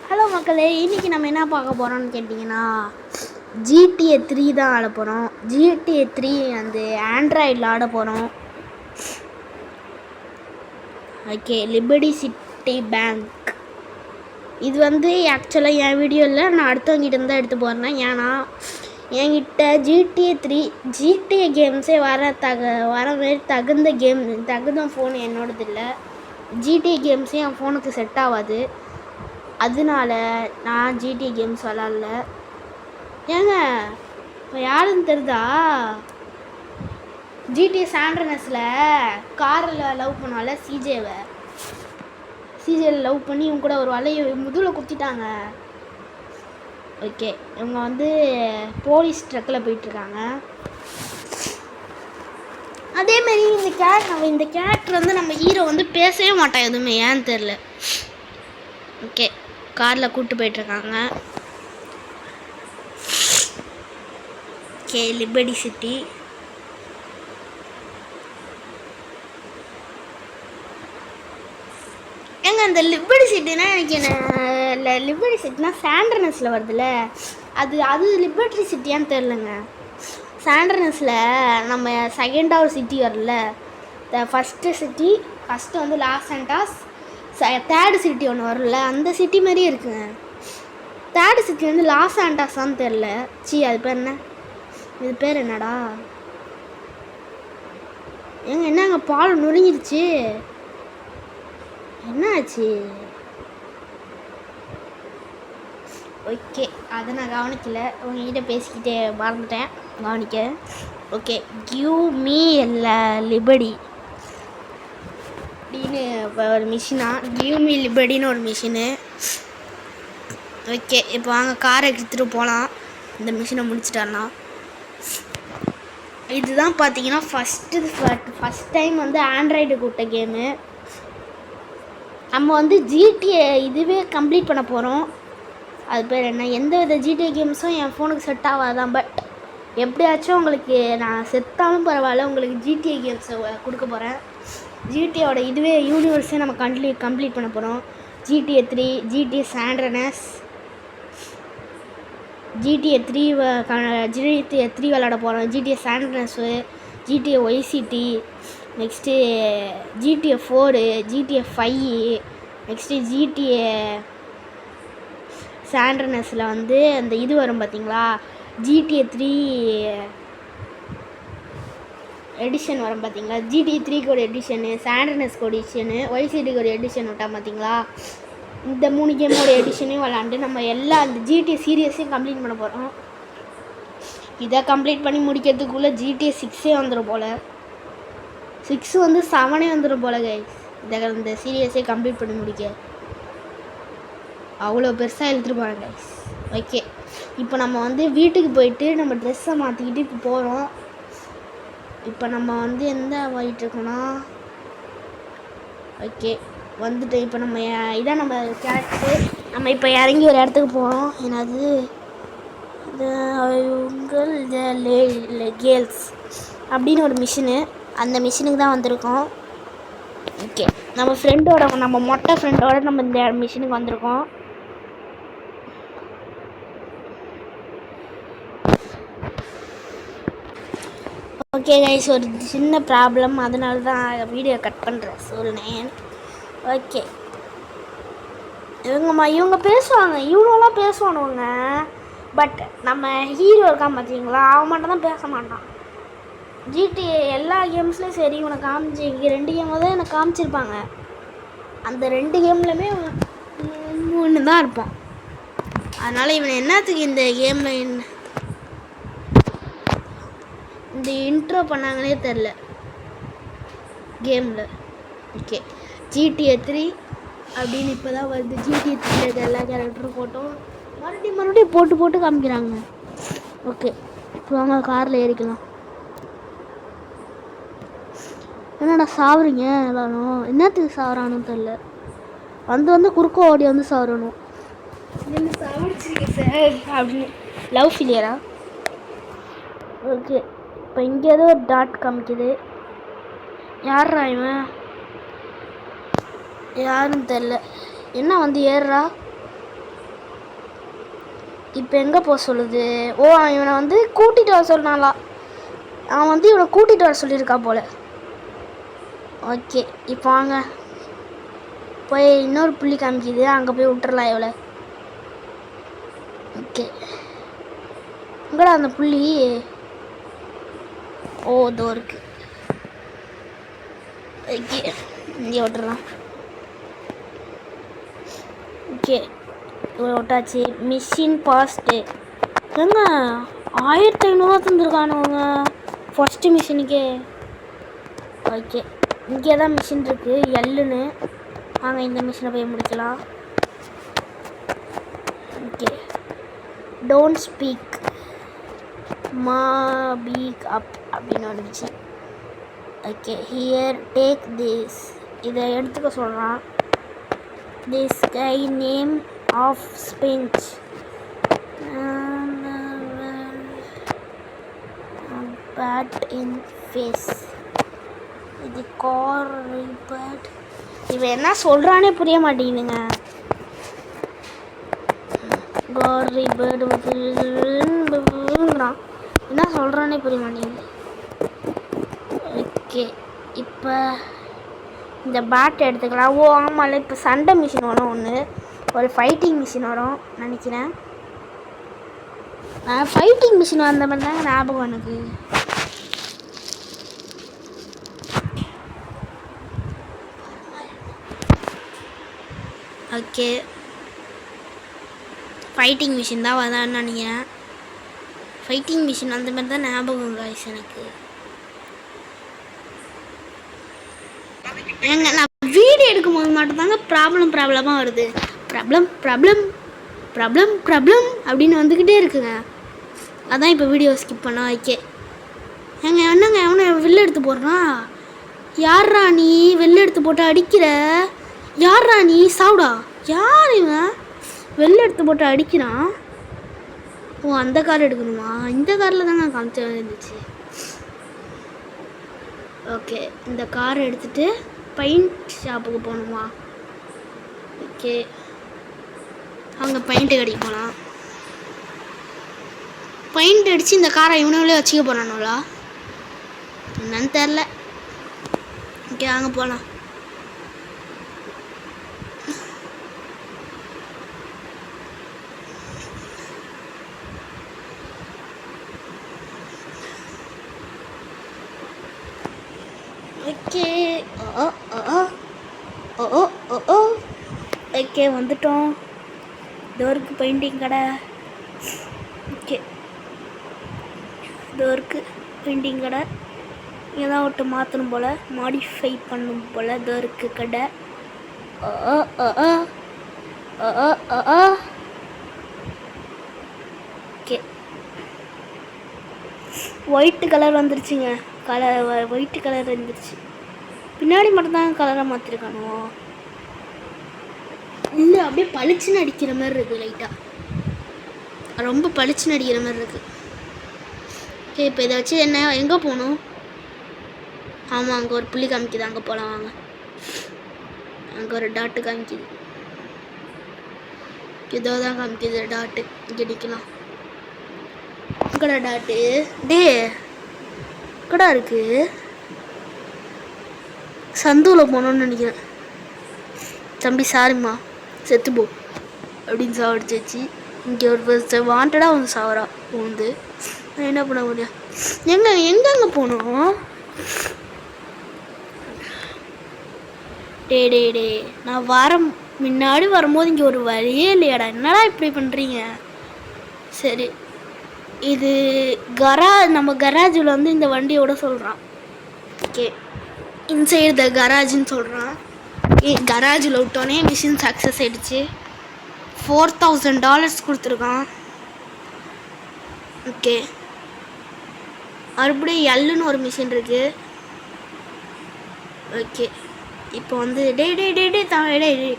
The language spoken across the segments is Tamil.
ஹலோ மக்களே, இன்றைக்கி நம்ம என்ன பார்க்க போகிறோம்னு கேட்டிங்கன்னா GTA 3 தான் ஆட போகிறோம். GTA 3 அந்த ஆண்ட்ராய்டில் ஆட போகிறோம். Okay, Liberty city bank. இது வந்து ஆக்சுவலாக என் வீடியோ இல்லை, நான் அடுத்தவங்கிட்ட தான் எடுத்து போகிறேன். ஏன்னா என்கிட்ட GTA கேம்ஸே வர மாரி தகுந்த ஃபோன் என்னோடது இல்லை. GTA கேம்ஸே என் ஃபோனுக்கு செட் ஆகாது. அதனால நான் GTA கேம்ஸ் விளாட்ல. ஏங்க இப்போ யாருன்னு தெரியுதா? GTA சாண்ட்ரனஸில் காரில் லவ் பண்ணுவாள் சிஜேவை லவ் பண்ணி இவங்க கூட ஒரு வலையை முதுகில் குத்திட்டாங்க. ஓகே, இவங்க வந்து போலீஸ் ட்ரக்கில் போயிட்டுருக்காங்க. அதேமாரி இந்த கேரக்டர் வந்து நம்ம ஹீரோ வந்து பேசவே மாட்டான் எதுவுமே, ஏன்னு தெரில. ஓகே, காரில் கூப்பிட்டு போயிட்டுருக்காங்க. Okay, Liberty city. ஏங்க அந்த லிபர்டி சிட்டினா எனக்கு என்ன லிபர்டி சிட்டினா சாண்ட்ரனஸில் வருதுல்ல, அது லிபர்டி சிட்டியான்னு தெரிலங்க. சாண்ட்ரனஸில் நம்ம செகண்டாவது சிட்டி வரல, ஃபஸ்ட்டு வந்து லாஸ் சாண்டாஸ், தேர்டு சிட்டி ஒன்று வரும்ல, அந்த சிட்டி மாதிரியே இருக்குங்க. தேர்டு சிட்டி வந்து லாஸ் சாண்டாஸான்னு தெரில. அது பேர் என்ன? இது பேர் என்னடா? ஏங்க என்னங்க பால் நுழுங்கிருச்சு, என்ன ஆச்சு? ஓகே, அதை நான் கவனிக்கல, உங்ககிட்ட பேசிக்கிட்டே மறந்துட்டேன் கவனிக்க. ஓகே, கிவ் மீ லிபர்டி அப்படின்னு ஒரு மிஷினா, கிவ் மீ லிபர்டின்னு ஒரு மிஷினு. ஓகே, இப்போ வாங்க காரை எடுத்துகிட்டு போகலாம். இந்த மிஷினை முடிச்சிட்டாருனா இதுதான் பார்த்தீங்கன்னா ஃபஸ்ட் டைம் வந்து ஆண்ட்ராய்டு கூப்பிட்ட கேமு. நம்ம வந்து GTA இதுவே கம்ப்ளீட் பண்ண போகிறோம். அது பேர் என்ன? எந்த வித GTA கேம்ஸும் என் ஃபோனுக்கு செட் ஆகாதான். பட் எப்படியாச்சும் உங்களுக்கு நான் செத்தாலும் பரவாயில்ல, உங்களுக்கு GTA கேம்ஸை கொடுக்க போகிறேன். GTAவோட இதுவே யூனிவர்ஸே நம்ம கம்ப்ளீட் பண்ண போகிறோம். GTA 3, GTA சாண்ட்ரனஸ், GTA 3 விளாட போகிறோம். GTA சாண்ட்ரனஸு, GTA Vice City, next GTA 4, GTA 5, next GTA சாண்ட்ரனஸில் வந்து அந்த இது வரும் பார்த்தீங்களா, GTA 3 எடிஷன் வரும் பார்த்தீங்களா, GTA 3க்கு ஒரு எடிஷனு, சாண்ட்ரனஸ்க்கு ஒரு எடிஷனு, Vice Cityக்கு ஒரு எடிஷன் விட்டா பார்த்தீங்களா. இந்த 3 கேமோட எடிஷனையும் விளாண்டு நம்ம அந்த GTA சீரியஸையும் கம்ப்ளீட் பண்ண போகிறோம். இதை கம்ப்ளீட் பண்ணி முடிக்கிறதுக்குள்ளே GTA 6 வந்துடும் போல், 6 வந்து 7 வந்துடும் போல் கைஸ். இந்த சீரியஸே கம்ப்ளீட் பண்ணி முடிக்க அவ்வளோ பெருசாக எழுத்துட்டு போகிறேன் கைஸ். ஓகே, இப்போ நம்ம வந்து வீட்டுக்கு போயிட்டு நம்ம ட்ரெஸ்ஸை மாற்றிக்கிட்டு இப்போ போகிறோம். இப்போ நம்ம வந்து எந்த போயிட்டுருக்கோன்னா, ஓகே வந்துட்டு இப்போ நம்ம இதான் நம்ம கேரக்டர். நம்ம இப்போ இறங்கி ஒரு இடத்துக்கு போகிறோம். என்னது உங்கள் கேர்ள்ஸ் அப்படின்னு ஒரு மிஷினு, அந்த மிஷினுக்கு தான் வந்திருக்கோம். ஓகே, நம்ம மொட்டை ஃப்ரெண்டோட நம்ம இந்த மிஷினுக்கு வந்திருக்கோம். ஓகே கைஸ், ஒரு சின்ன ப்ராப்ளம், அதனால தான் வீடியோ கட் பண்ணுறேன் சொல்லேன். ஓகே, இவங்க பேசுவாங்க, இவங்களாம் பேசுவானுங்க. பட் நம்ம ஹீரோ இருக்கான் பார்த்தீங்களா, அவன் மட்டும் தான் பேச மாட்டான். GTA எல்லா கேம்ஸ்லேயும் சரி இவனை இங்கே 2 கேம் தான் எனக்கு காமிச்சிருப்பாங்க. அந்த 2 கேம்லையுமே ஒன்று தான் இருப்பான். அதனால் இவனை என்னத்துக்கு இந்த கேமில் இந்த இன்ட்ரோ பண்ணாங்கன்னே தெரில கேமில். ஓகே, GTA 3 அப்படின்னு இப்போ தான் வருது. GTA 3 எல்லா கேரக்டரும் போட்டோம், மறுபடியும் போட்டு காமிக்கிறாங்க. ஓகே, இப்போ வாங்க காரில் ஏறிக்கலாம். என்னடா சாவுறீங்க எல்லாரும்? என்னத்துக்கு சாவறானுன்னு தெரில. வந்து குறுக்க ஓடி வந்து சாவறணும். என்ன சாவடிச்சிருக்கேன் சார் அப்படின்னு லவ் ஃபீலியரா? ஓகே, இப்போ இங்கே ஏதோ ஒரு டாட் காமிக்குது. யார்ரா இவன்? யாருன்னு தெரில. என்ன வந்து ஏறுறா? இப்போ எங்கே போக சொல்லுது? ஓ, இவனை வந்து கூட்டிகிட்டு வர சொன்னாலா? அவன் வந்து இவனை கூட்டிகிட்டு வர சொல்லியிருக்கா போல். ஓகே, இப்போ வாங்க போய் இன்னொரு புள்ளி காமிக்குது, அங்கே போய் விட்டுறலாம் எவ்வளோ. ஓகே, எங்கடா அந்த புள்ளி? ஓ, இதோ இருக்கு. ஓகே, இங்கே விட்டுறலாம். ஓகே, விட்டாச்சு. மிஷின் பாஸ்ட்டு ஏங்க 1500 தந்துருக்கானுங்க ஃபஸ்ட்டு மிஷினுக்கே. ஓகே, இங்கே தான் மிஷின் இருக்குது எல்லுன்னு. வாங்க இந்த மிஷினை போய் முடிக்கலாம். ஓகே, டோன்ட் ஸ்பீக் மா பீக் அப் அப்படின்னு வந்துச்சு. ஓகே, ஹியர் டேக் திஸ், இதை எடுத்துக்க சொல்கிறான். திஸ் கை நேம் ஆஃப் ஸ்பெஞ்ச் பேட் இன் ஃபேஸ். இது கார் ரிப்பேர்ட். இவன் என்ன சொல்கிறானே புரிய மாட்டேங்குதுங்க. கார் ரிப்பேர்ட் என்ன சொல்கிறானே புரிய மாட்டேங்குது. ஓகே, இப்போ இந்த பேட் எடுத்துக்கலாம். ஓ ஆமாம்ல, இப்போ சண்டை மிஷின் வரும் ஒன்று, ஒரு ஃபைட்டிங் மிஷின் வரும் நினைக்கிறேன். ஃபைட்டிங் மிஷின் வந்த மாதிரி தாங்க ஞாபகம் எனக்கு. ஓகே, ஃபைட்டிங் மிஷின் தான் வதான்னு நினைக்கிறேன். ஃபைட்டிங் மிஷின் அந்த மாதிரி தான் ஞாபகம் காய்ஸ் எனக்கு. ஏங்க நான் வீடியோ எடுக்கும்போது மட்டும்தாங்க ப்ராப்ளமாக வருது. ப்ராப்ளம் அப்படின்னு வந்துக்கிட்டே இருக்குங்க. அதான் இப்போ வீடியோ ஸ்கிப் பண்ண. ஓகே, ஏங்க என்னங்க அவனை வெளில எடுத்து போடுறான்? யார்ரா நீ வெளில எடுத்து போட்டு அடிக்கிற? யார்ரா நீ? சாவுடா. யார் இவன் வெளில எடுத்து போட்டு அடிக்கிறான்? ஓ, அந்த கார் எடுக்கணுமா? இந்த காரில் தாங்க காமிச்ச இருந்துச்சு. ஓகே, இந்த காரை எடுத்துகிட்டு பெயிண்ட் ஷாப்புக்கு போகணுமா? ஓகே, அங்கே பெயிண்ட்டு கடைக்கு போகலாம். பெயிண்ட் அடித்து இந்த காரை இவனுங்களே வச்சுக்க போகிறானுங்களா என்னன்னு தெரில. ஓகே, அங்கே போகலாம். ஓகே, ஓகே வந்துட்டோம். டோருக்கு பெயிண்டிங் கடை. ஓகே, டோருக்கு பெயிண்டிங் கடை. இங்கே தான் விட்டு மாற்றணும் போல், மாடிஃபை பண்ணும் போல். டோருக்கு கடை. ஓகே, ஒயிட்டு கலர் வந்துருச்சுங்க. ஒயிட்டு கலர் வந்துருச்சு. பின்னாடி மட்டும்தான் கலராக மாற்றிருக்கானோ? இல்லை, அப்படியே பளிச்சுன்னு அடிக்கிற மாதிரி இருக்குது. லைட்டாக ரொம்ப பளிச்சுன்னு அடிக்கிற மாதிரி இருக்குது. ஓகே, இப்போ இதை வச்சு என்ன எங்கே போகணும்? ஆமாம், அங்கே ஒரு புள்ளி காமிக்குது, அங்கே போகலாம் வாங்க. அங்கே ஒரு டாட்டு காமிக்குது. இதோ தான் காமிக்குது டாட்டு. இங்கே நிற்கலாம். அங்கடா டாட்டு. டே கடை இருக்கு. சந்தூவில் போகணுன்னு நினைக்கிறேன். தம்பி சாரிம்மா, செத்துப்போ அப்படின்னு சாவடிச்சாச்சு. இங்கே ஒரு வாண்டடாக வந்து சாவரா வந்து என்ன பண்ண முடியும்? எங்கெங்கே போகணும்? டே நான் முன்னாடி வரும்போது இங்கே ஒரு வழியே இல்லையாடா. என்னடா இப்படி பண்ணுறீங்க? சரி, இது நம்ம கராஜில் வந்து இந்த வண்டியோட சொல்கிறான். ஓகே, இன்சைடு த கராஜுன்னு சொல்கிறான். கராஜில் விட்டோன்னே மிஷின் சக்ஸஸ் ஆகிடுச்சு. $4000 கொடுத்துருக்கான். ஓகே, மறுபடியும் எல்லுன்னு ஒரு மிஷின் இருக்குது. ஓகே, இப்போ வந்து டே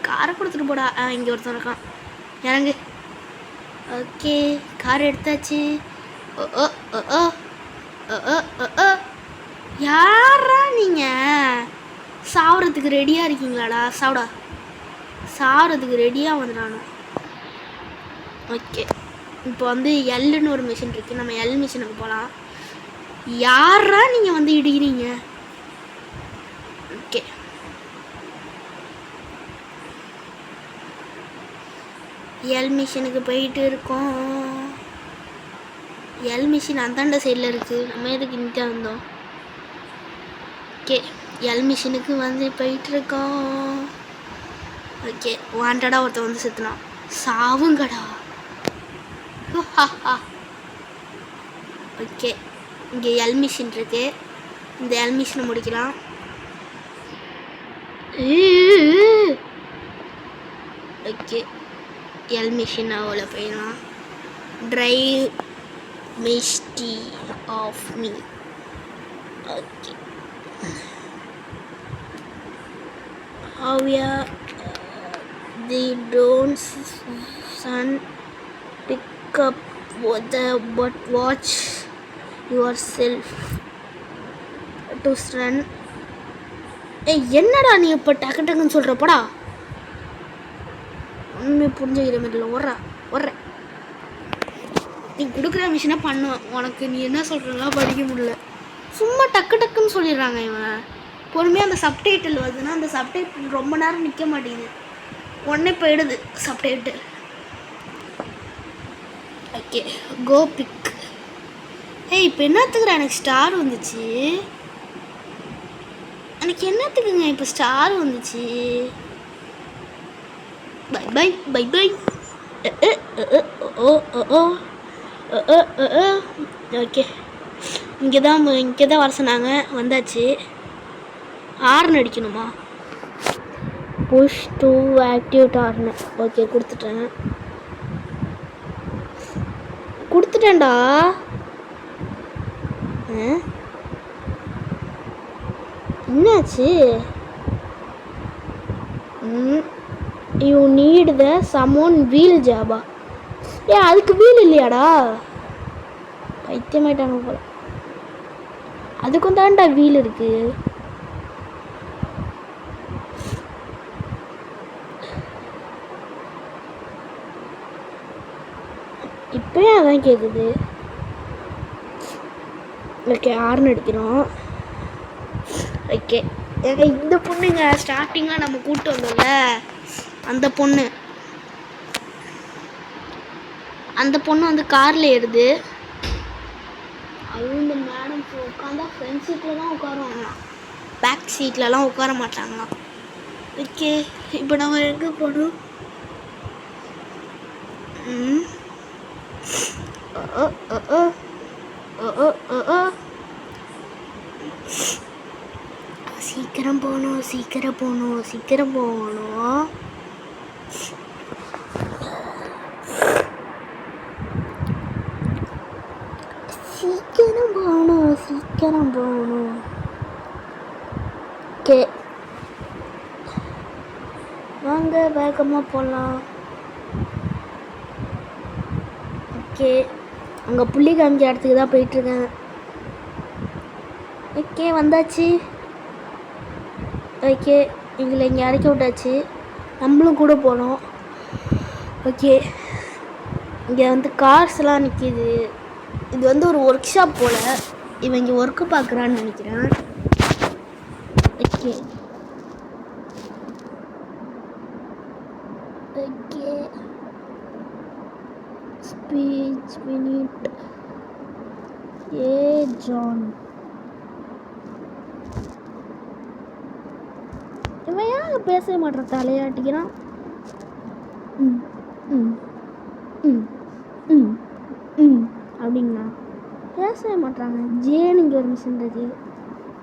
காரை கொடுத்துட்டு போடா. இங்கே ஒருத்தன் இருக்கான், இறங்கு. ஓகே, கார் எடுத்தாச்சு. யாரா நீங்கள்? சாவறதுக்கு ரெடியாக இருக்கீங்களாடா? சாவறதுக்கு ரெடியாக வந்துடானோ? ஓகே, இப்போ வந்து எல்லுன்னு ஒரு மிஷின் இருக்குது, நம்ம எல் மிஷினுக்கு போகலாம். யாரா நீங்கள் வந்து இடிக்கிறீங்க? ஓகே, எல் மிஷினுக்கு போயிட்டு இருக்கோம். எல் மிஷின் அந்தாண்ட சைடில் இருக்குது, நம்ம எதுக்கு இங்கே வந்தோம்? ஓகே, எல் மிஷினுக்கு வந்து போயிட்டுருக்கோம். ஓகே, வாண்டடாக ஒருத்தர் வந்து செத்துனான். சாவுங்கடா. ஓகே, இங்கே எல் மிஷின் இருக்கு, இந்த எல் மிஷினை முடிக்கலாம். ஓகே, எல் மிஷின் அவ்வளோ போயிடலாம். Drive misty off me. Okay, how ya the don't sun pick up but watch yourself to run. என்னடா நீ இப்போ டக்கு டக்குன்னு சொல்கிறப்படா ஒன்றுமே புரிஞ்சுக்கிற மாதிரி இல்லை. வர்ற நீ கொடுக்குற மிஷினை பண்ணுவேன். உனக்கு நீ என்ன சொல்கிறலாம் படிக்க முடியல, சும்மா டக்கு டக்குன்னு சொல்லிடுறாங்க இவன். பொறுமையாக அந்த சப்டைட்டில் வருதுன்னா அந்த சப்டைட்டில் ரொம்ப நேரம் நிற்க மாட்டேங்குது, உடனே போயிடுது சப்டைட்டில். ஓகே, கோ பிக். இப்போ என்னத்துக்குறா எனக்கு ஸ்டார் வந்துச்சு? எனக்கு என்னத்துக்குங்க இப்போ ஸ்டார் வந்துச்சு? Bye bye bye bye. Okay, இங்கே தான் வர சொன்னாங்க, வந்தாச்சு. ஹார்ன் அடிக்கணுமா? Push to activate horn. Okay, கொடுத்துட்டேன்டா. என்னாச்சு? You need the summon wheel ஜாபா. அதுக்கு வீல் இல்லையாடா? பைத்தியமாயிட்டாங்க போல. அதுக்கும் தான்டா வீல் இருக்கு. இப்போயே அதான் கேட்குது. ஓகே, ஹார்ன் அடிக்கிறோம். ஓகே, இந்த பொண்ணுங்க ஸ்டார்டிங்காக நம்ம கூப்பிட்டு வந்தோம்ல, அந்த பொண்ணு வந்து காரில் ஏறுது. அதுவும் இந்த மேடம் உட்காந்தா ஃப்ரண்ட் சீட்டில் தான் உட்காருவாங்களாம், பேக் சீட்லலாம் உட்கார மாட்டாங்களாம். ஓகே, இப்போ நம்ம எங்கே போகணும்? சீக்கிரம் போகணும். சீக்கிரம் போகணும். சீக்கிரம் போகணும். ஓகே, வாங்க வேகமாக போகலாம். ஓகே, அங்கே புள்ளி காமிக்க இடத்துக்கு தான் போயிட்டுருக்கேன். ஓகே, வந்தாச்சு. ஓகே, எங்களை இங்கே இறக்கி விட்டாச்சு, நம்மளும் கூட போனோம். ஓகே, இங்கே வந்து கார்ஸ்லாம் நிற்கிது. இது வந்து ஒரு ஒர்க் ஷாப் போல், இவன் இங்கே ஒர்க்கு பார்க்குறான்னு நினைக்கிறேன். Okay okay, speech minute. John, இவன் ஏன் பேசவே மாட்டான், தலையாட்டிக்கிறான். அப்படிங்களா? பேசவே மாட்டாங்க. ஜேன்னு இங்கே ஒரு மிஷின் இருக்கு,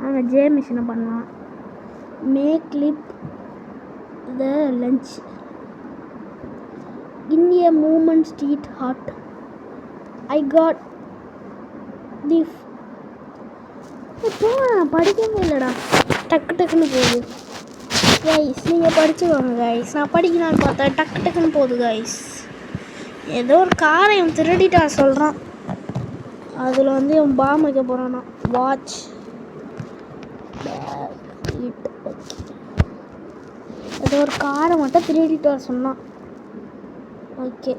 நாங்கள் ஜே மிஷினை பண்ணலாம். Make clip the lunch in a moment street hot. I got the. இப்போ நான் படிக்கவே இல்லைடா, டக்குன்னு போகுது. கைஸ், நீங்கள் படிச்சுக்கோங்க கைஸ். நான் படிக்கலான்னு பார்த்தா டக்குன்னு போகுது கைஸ். ஏதோ ஒரு காரை இவன் திருடிட்டான் சொல்கிறான், அதில் வந்து இவன் பாம் வைக்க போகிறானா. Watch it. ஏதோ ஒரு காரை மட்டும் திருடிட்டு வர சொன்னான். ஓகே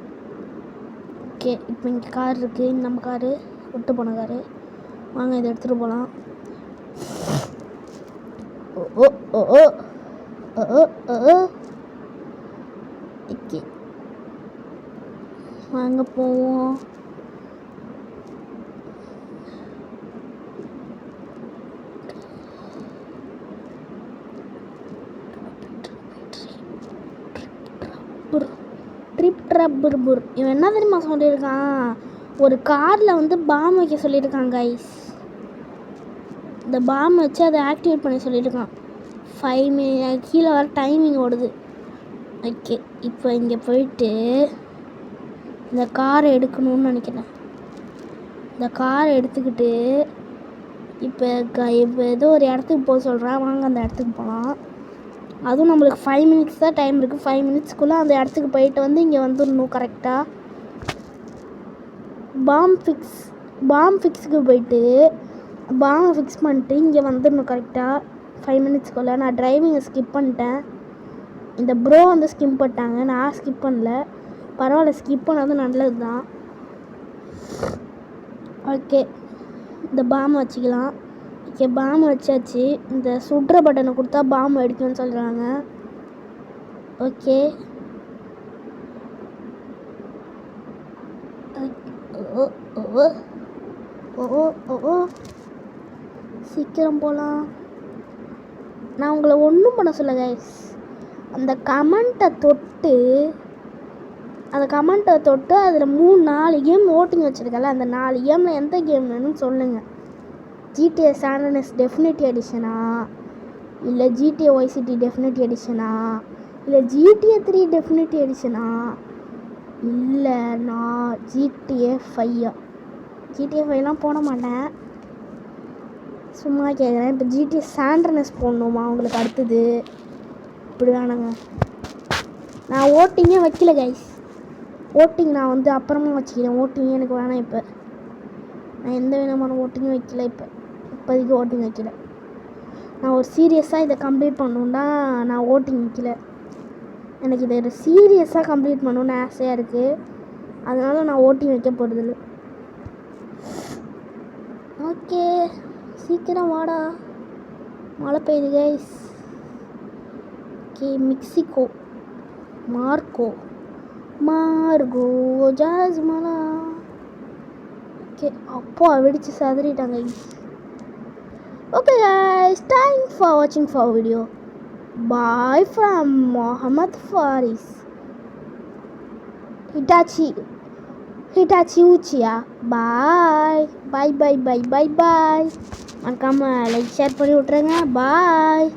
ஓகே, இப்போ இங்கே கார் இருக்குது. நம்ம காரு விட்டு போன காரு. வாங்க இதை எடுத்துகிட்டு போகலாம். ஓ ஓ ஓ ஓ ஓ ஓகே, வாங்க போவோம். ட்ரிப் இவன் என்ன தெரியுமா சொல்லியிருக்கான், ஒரு காரில் வந்து பாம் வைக்க சொல்லியிருக்கான் கைஸ். இந்த பாம் வச்சு அதை ஆக்டிவேட் பண்ணி சொல்லியிருக்கான். 5 minutes கீழே வர டைமிங் ஓடுது. ஓகே, இப்போ இங்கே போயிட்டு இந்த காரை எடுக்கணும்னு நினைக்கிறேன். இந்த காரை எடுத்துக்கிட்டு இப்போ ஏதோ ஒரு இடத்துக்கு போக சொல்கிறான். வாங்க அந்த இடத்துக்கு போகலாம். அதுவும் நம்மளுக்கு 5 minutes தான் டைம் இருக்குது. 5 minutesக்குள்ளே அந்த இடத்துக்கு போயிட்டு வந்து இங்கே வந்துடணும் கரெக்டாக. பாம் ஃபிக்ஸுக்கு போயிட்டு பாமை ஃபிக்ஸ் பண்ணிட்டு இங்கே வந்துடணும் கரெக்டாக 5 minutesக்குள்ளே. நான் டிரைவிங்கை ஸ்கிப் பண்ணிட்டேன். இந்த ப்ரோ வந்து ஸ்கிப் பண்ணிட்டாங்க, நான் ஸ்கிப் பண்ணல. பரவாயில்ல, ஸ்கிப் பண்ணது நல்லது தான். ஓகே, இந்த பாம் வச்சுக்கலாம். ஓகே, பாம் வச்சாச்சு. இந்த சுடுற பட்டனை கொடுத்தா பாம் அடிக்கும்னு சொல்கிறாங்க. ஓகே, சீக்கிரம் போகலாம். நான் உங்களை ஒன்றும் பண்ண சொல்ல கைஸ். அந்த கமெண்ட்டை தொட்டு அதில் 3-4 கேம் ஓட்டிங் வச்சுருக்கல. அந்த 4 கேமில் எந்த கேம் வேணும்னு சொல்லுங்கள். GTA San Andreas டெஃபினிட்டி எடிஷனா, இல்லை GTA Vice City டெஃபினிட்டி எடிஷனா, இல்லை GTA 3 டெஃபினிட்டி எடிஷனா, இல்லை நான் GTA 5 GTA 5லாம் போட மாட்டேன், சும்மா கேட்குறேன். இப்போ GTA San Andreas போடணுமா உங்களுக்கு அடுத்தது? இப்படி வேணாங்க. நான் ஓட்டிங்கே வைக்கல கைஸ். ஓட்டிங் நான் வந்து அப்புறமா வச்சுக்கிறேன். ஓட்டிங்கே எனக்கு வேணாம். இப்போ நான் எந்த விதமான ஓட்டிங்கும் வைக்கல. இப்போதைக்கு ஓட்டிங் வைக்கல. நான் ஒரு சீரியஸாக இதை கம்ப்ளீட் பண்ணணுன்னா நான் ஓட்டிங் வைக்கல. எனக்கு இதை சீரியஸாக கம்ப்ளீட் பண்ணணுன்னு ஆசையாக இருக்குது. அதனால நான் ஓட்டிங் வைக்க போகிறதில்ல. ஓகே, சீக்கிரம் வாடா, மழை பெய்யுது கைஸ். ஓகே, மெக்சிகோ மார்கோ ஜாஸ்மலா. ஓகே, அப்போ வெடிச்சு சதறிட்டாங்க guys. Okay guys, thanks for watching for video. Bye from Mohammed Faris. Hitachi Uchiha. Bye. மறக்காம லைக் ஷேர் பண்ணி விட்ருங்க. Bye.